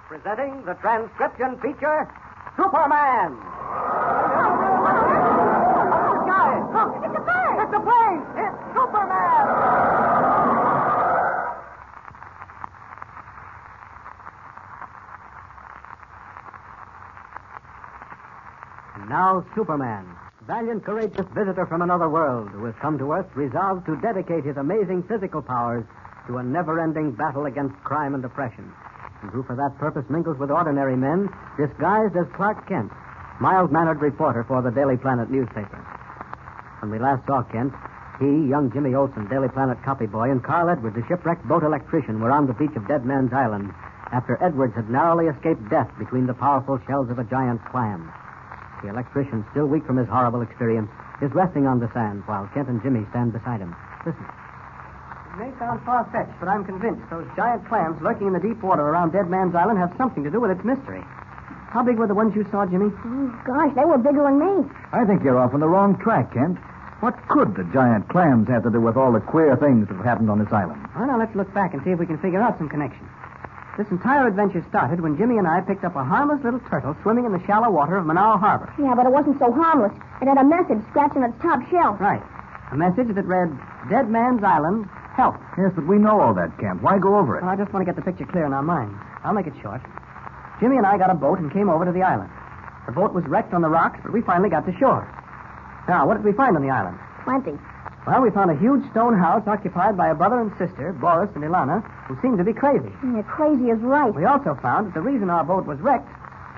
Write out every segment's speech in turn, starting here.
Presenting the transcription feature, Superman. Guys, look, it's a bird. It's a plane. It's Superman. And now, Superman, valiant, courageous visitor from another world who has come to Earth resolved to dedicate his amazing physical powers to a never-ending battle against crime and oppression. And who for that purpose mingles with ordinary men, disguised as Clark Kent, mild-mannered reporter for the Daily Planet newspaper. When we last saw Kent, he, young Jimmy Olsen, Daily Planet copy boy, and Carl Edwards, a shipwrecked boat electrician, were on the beach of Dead Man's Island after Edwards had narrowly escaped death between the powerful shells of a giant clam. The electrician, still weak from his horrible experience, is resting on the sand while Kent and Jimmy stand beside him. Listen. It may sound far-fetched, but I'm convinced those giant clams lurking in the deep water around Dead Man's Island have something to do with its mystery. How big were the ones you saw, Jimmy? Oh, gosh, they were bigger than me. I think you're off on the wrong track, Kent. What could the giant clams have to do with all the queer things that have happened on this island? Well, now let's look back and see if we can figure out some connection. This entire adventure started when Jimmy and I picked up a harmless little turtle swimming in the shallow water of Manaus Harbor. Yeah, but it wasn't so harmless. It had a message scratched on its top shell. Right. A message that read, Dead Man's Island, help. Yes, but we know all that, Kent. Why go over it? Well, I just want to get the picture clear in our minds. I'll make it short. Jimmy and I got a boat and came over to the island. The boat was wrecked on the rocks, but we finally got to shore. Now, what did we find on the island? Plenty. Well, we found a huge stone house occupied by a brother and sister, Boris and Ilana, who seemed to be crazy. Yeah, crazy is right. We also found that the reason our boat was wrecked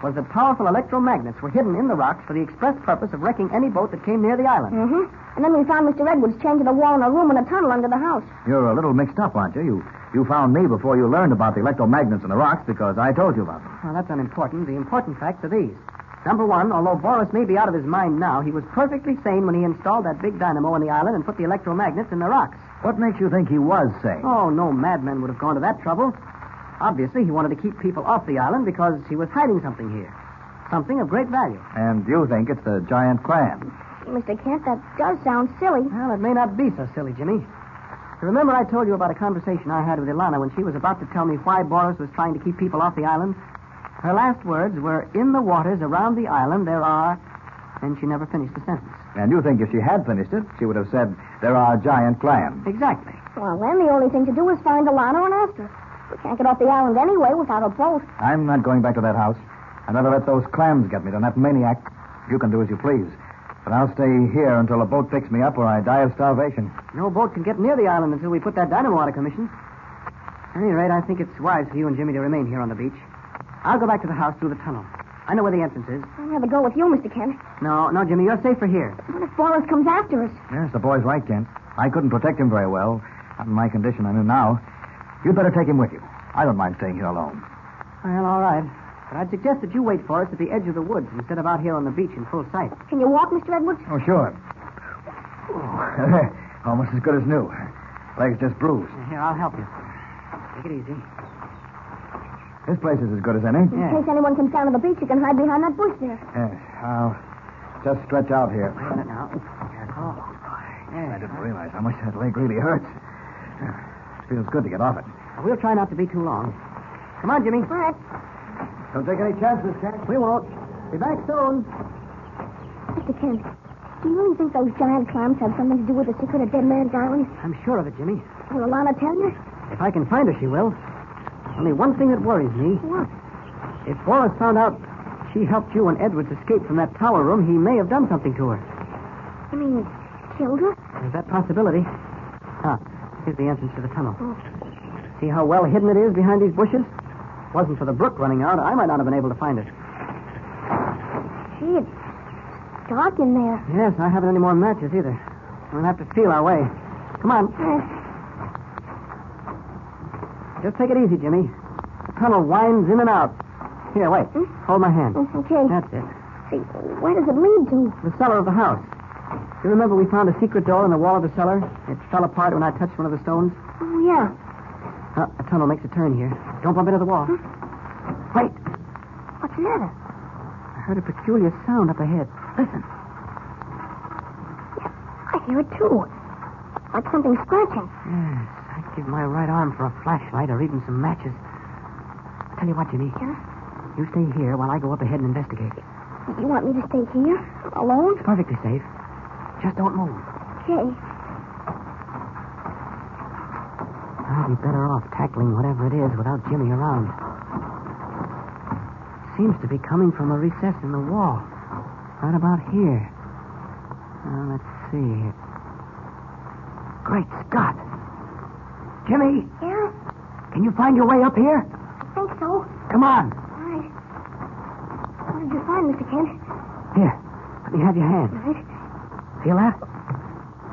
was that powerful electromagnets were hidden in the rocks for the express purpose of wrecking any boat that came near the island. Mm-hmm. And then we found Mr. Edwards chained to the wall in a room in a tunnel under the house. You're a little mixed up, aren't you? You found me before you learned about the electromagnets in the rocks because I told you about them. Well, that's unimportant. The important facts are these. Number one, although Boris may be out of his mind now, he was perfectly sane when he installed that big dynamo on the island and put the electromagnets in the rocks. What makes you think he was sane? Oh, no madman would have gone to that trouble. Obviously, he wanted to keep people off the island because he was hiding something here. Something of great value. And you think it's the giant clam? Mr. Kent, that does sound silly. Well, it may not be so silly, Jimmy. You remember I told you about a conversation I had with Ilana when she was about to tell me why Boris was trying to keep people off the island? Her last words were, in the waters around the island there are... And she never finished the sentence. And you think if she had finished it, she would have said, there are giant clams. Exactly. Well, then the only thing to do is find Ilana and ask her. We can't get off the island anyway without a boat. I'm not going back to that house. I'd rather let those clams get me than that maniac. You can do as you please. But I'll stay here until a boat picks me up or I die of starvation. No boat can get near the island until we put that dynamo out of commission. At any rate, I think it's wise for you and Jimmy to remain here on the beach. I'll go back to the house through the tunnel. I know where the entrance is. I'll have to go with you, Mr. Kent. No, Jimmy, you're safer here. What if Boris comes after us? Yes, the boy's right, Kent. I couldn't protect him very well. Not in my condition I'm in now. You'd better take him with you. I don't mind staying here alone. Well, all right. But I'd suggest that you wait for us at the edge of the woods instead of out here on the beach in full sight. Can you walk, Mr. Edwards? Oh, sure. Almost as good as new. Legs just bruised. Here, I'll help you. Take it easy. This place is as good as any. In case anyone comes down to the beach, you can hide behind that bush there. Yes, I'll just stretch out here. Wait a minute now. Careful. I didn't realize how much that leg really hurts. It feels good to get off it. We'll try not to be too long. Come on, Jimmy. All right. Don't take any chances, Kent. We won't. Be back soon. Mr. Kent, do you really think those giant clams have something to do with the secret of Dead Man's Island? I'm sure of it, Jimmy. Will Ilana tell you? If I can find her, she will. Only one thing that worries me. What? If Boris found out she helped you and Edwards escape from that tower room, he may have done something to her. You mean killed her? There's that possibility. Here's the entrance to the tunnel. Oh. See how well hidden it is behind these bushes? If it wasn't for the brook running out, I might not have been able to find it. Gee, it's dark in there. Yes, I haven't any more matches either. We'll have to feel our way. Come on. Just take it easy, Jimmy. The tunnel winds in and out. Here, wait. Hold my hand. Okay. That's it. Hey, where does it lead to? The cellar of the house. You remember we found a secret door in the wall of the cellar? It fell apart when I touched one of the stones. Oh, yeah. The tunnel makes a turn here. Don't bump into the wall. Wait. What's the matter? I heard a peculiar sound up ahead. Listen. Yeah, I hear it, too. Like something scratching. Yes, I'd give my right arm for a flashlight or even some matches. tell you what, Jimmy. Yeah? You stay here while I go up ahead and investigate. You want me to stay here? Alone? Perfectly safe. Just don't move. Okay. I'll be better off tackling whatever it is without Jimmy around. Seems to be coming from a recess in the wall. Right about here. Let's see. Great Scott. Jimmy, Yeah? can you find your way up here? I think so. Come on. All right. What did you find, Mr. Kent? Here, let me have your hand. All right. Feel that?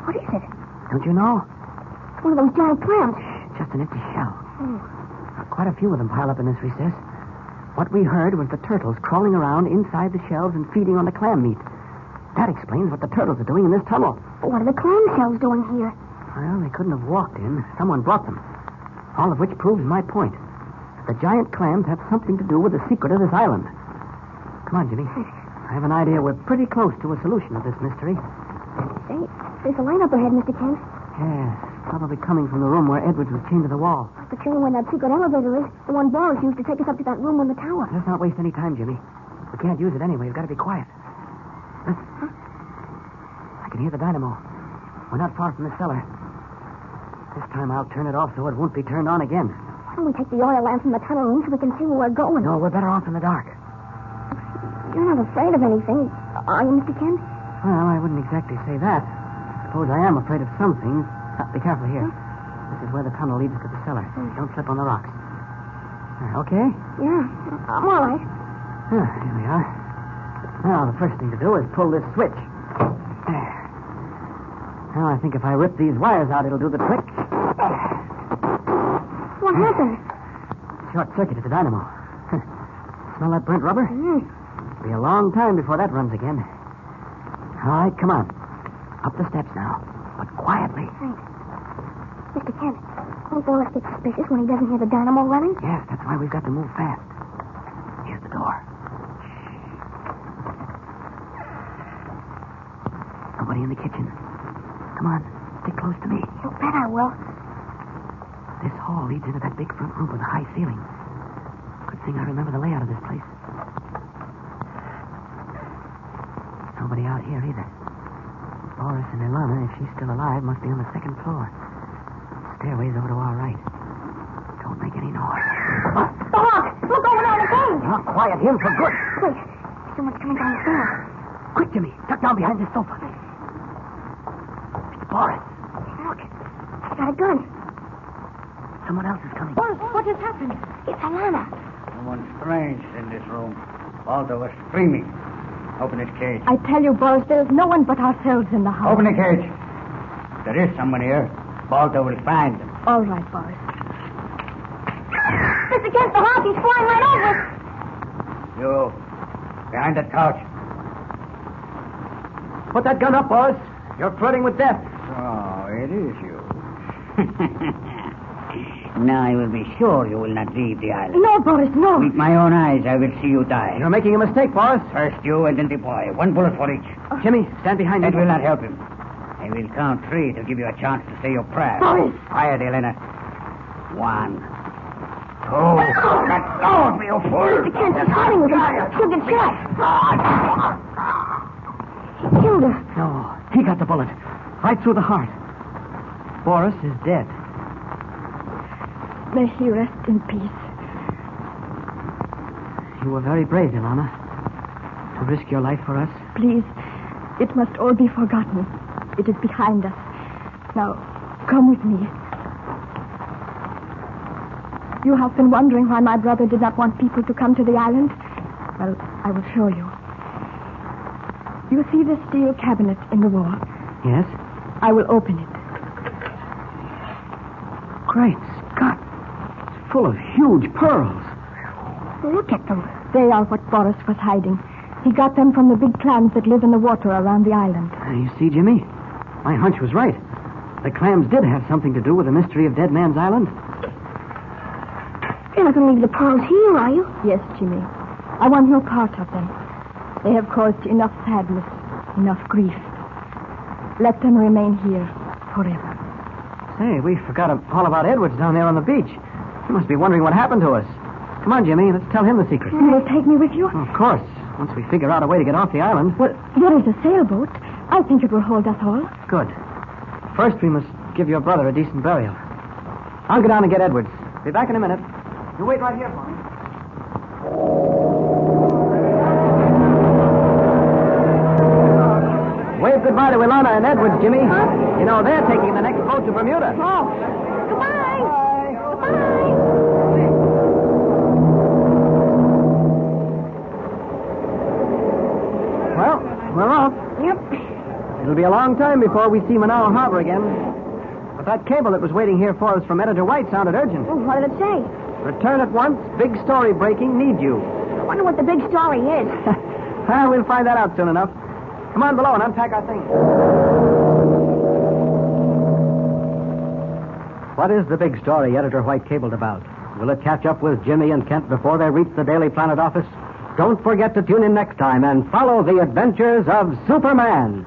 What is it? Don't you know? One of those giant clams. Just an empty shell. Oh. Quite a few of them pile up in this recess. What we heard was the turtles crawling around inside the shells and feeding on the clam meat. That explains what the turtles are doing in this tunnel. But what are the clam shells doing here? Well, they couldn't have walked in. Someone brought them. All of which proves my point. The giant clams have something to do with the secret of this island. Come on, Jimmy. I have an idea we're pretty close to a solution of this mystery. Say, there's a light up ahead, Mr. Kent. Yes, probably coming from the room where Edwards was chained to the wall. But show me where that secret elevator is. The one Boris used to take us up to that room in the tower. Let's not waste any time, Jimmy. We can't use it anyway. We've got to be quiet. Listen. Huh? I can hear the dynamo. We're not far from the cellar. This time I'll turn it off so it won't be turned on again. Why don't we take the oil lamp from the tunnel room so we can see where we're going? No, we're better off in the dark. You're not afraid of anything, are you, Mr. Kent? Well, I wouldn't exactly say that. Suppose I am afraid of some things. Be careful here. This is where the tunnel leads to the cellar. Don't slip on the rocks. Okay? Yeah, I'm all right. Here we are. Now, the first thing to do is pull this switch. There. Now, I think if I rip these wires out, it'll do the trick. What happened? Short-circuited the dynamo. Smell that burnt rubber? Mm. It'll be a long time before that runs again. All right, come on. Up the steps now, but quietly. Right. Mr. Kent, won't Boris get suspicious when he doesn't hear the dynamo running? Yes, that's why we've got to move fast. Here's the door. Nobody in the kitchen. Come on, stick close to me. You bet I will. This hall leads into that big front room with a high ceiling. Good thing I remember the layout of this place. Nobody out here either. Boris and Ilana, if she's still alive, must be on the second floor. Stairway's over to our right. Don't make any noise. The hawk! Look over there again! Now, quiet him for good. Wait, someone's coming down the stairs. Quick, Jimmy. Duck down behind this sofa. It's Boris. Look, he's got a gun. Someone else is coming. Boris, what has happened? It's Ilana. Someone strange in this room. Balto was screaming. Open his cage. I tell you, Boris, there is no one but ourselves in the house. Open the cage. If there is someone here, Balto will find them. All right, Boris. Mr. Kent, the hawk, he's flying right over us. You, behind that couch. Put that gun up, Boris. You're flirting with death. Oh, it is you. Now I will be sure you will not leave the island. No, Boris, no. With my own eyes, I will see you die. You're making a mistake, Boris. First you and then the boy. One bullet for each. Jimmy, stand behind me. That will not help him. I will count 3 to give you a chance to say your prayer. Boris. Quiet, Elena. 1, 2. Let go of me, you fool. Mr. Kent, he's fighting with him. She'll get shot. He killed her. No, he got the bullet. Right through the heart. Boris is dead. May he rest in peace. You were very brave, Ilana. To risk your life for us. Please, it must all be forgotten. It is behind us. Now, come with me. You have been wondering why my brother did not want people to come to the island? Well, I will show you. You see this steel cabinet in the wall? Yes? I will open it. Great Scott. It's full of huge pearls. Look at them. They are what Boris was hiding. He got them from the big clams that live in the water around the island. You see, Jimmy? My hunch was right. The clams did have something to do with the mystery of Dead Man's Island. You're not going to leave the pearls here, are you? Yes, Jimmy. I want no part of them. They have caused enough sadness, enough grief. Let them remain here forever. Say, we forgot all about Edwards down there on the beach. He must be wondering what happened to us. Come on, Jimmy. Let's tell him the secret. You will take me with you? Of course. Once we figure out a way to get off the island. Well, there is a sailboat. I think it will hold us all. Good. First, we must give your brother a decent burial. I'll go down and get Edwards. Be back in a minute. You wait right here for me. Wave goodbye to Ilana and Edwards, Jimmy. Huh? You know, they're taking the next boat to Bermuda. Oh. Goodbye. Goodbye. Well, we're off. Yep. It'll be a long time before we see Manaus Harbor again. But that cable that was waiting here for us from Editor White sounded urgent. Oh, what did it say? Return at once. Big story breaking. Need you. I wonder what the big story is. Well, we'll find that out soon enough. Come on below and unpack our things. What is the big story Editor White cabled about? Will it catch up with Jimmy and Kent before they reach the Daily Planet office? Don't forget to tune in next time and follow the adventures of Superman.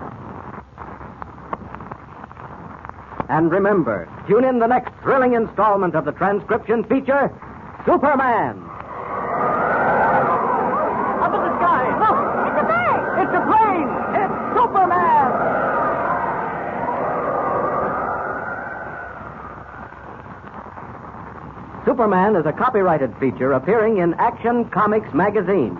And remember, tune in the next thrilling installment of the transcription feature, Superman. Up in the sky. Look! It's a bird! It's a plane! It's Superman! Superman is a copyrighted feature appearing in Action Comics magazine.